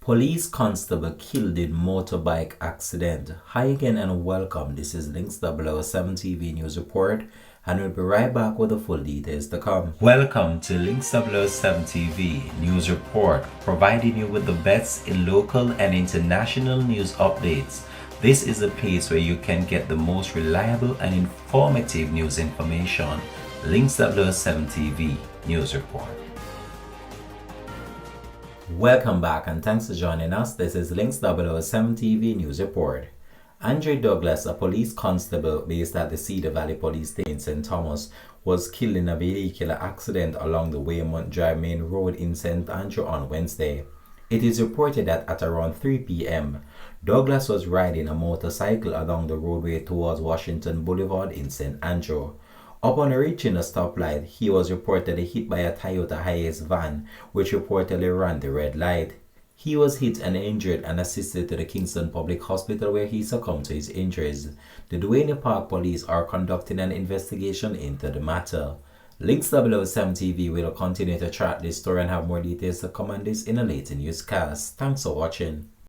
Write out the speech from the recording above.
Police constable killed in motorbike accident. Hi again and welcome. This is Links 007 TV News Report, and we'll be right back with the full details to come. Welcome to Links 007 TV News Report, providing you with the best in local and international news updates. This is a place where you can get the most reliable and informative news information. Links 007 TV News Report. Welcome back and thanks for joining us. This is Links 007 TV News Report. Andre Douglas, a police constable based at the Cedar Valley Police Station in St. Thomas, was killed in a vehicular accident along the Waymont Drive Main Road in St. Andrew on Wednesday. It is reported that at around 3 p.m., Douglas was riding a motorcycle along the roadway towards Washington Boulevard in St. Andrew. Upon reaching a stoplight, he was reportedly hit by a Toyota Hiace van, which reportedly ran the red light. He was hit and injured and assisted to the Kingston Public Hospital, where he succumbed to his injuries. The Duane Park Police are conducting an investigation into the matter. Links 007 TV will continue to track this story and have more details to come on this in a later newscast. Thanks for watching.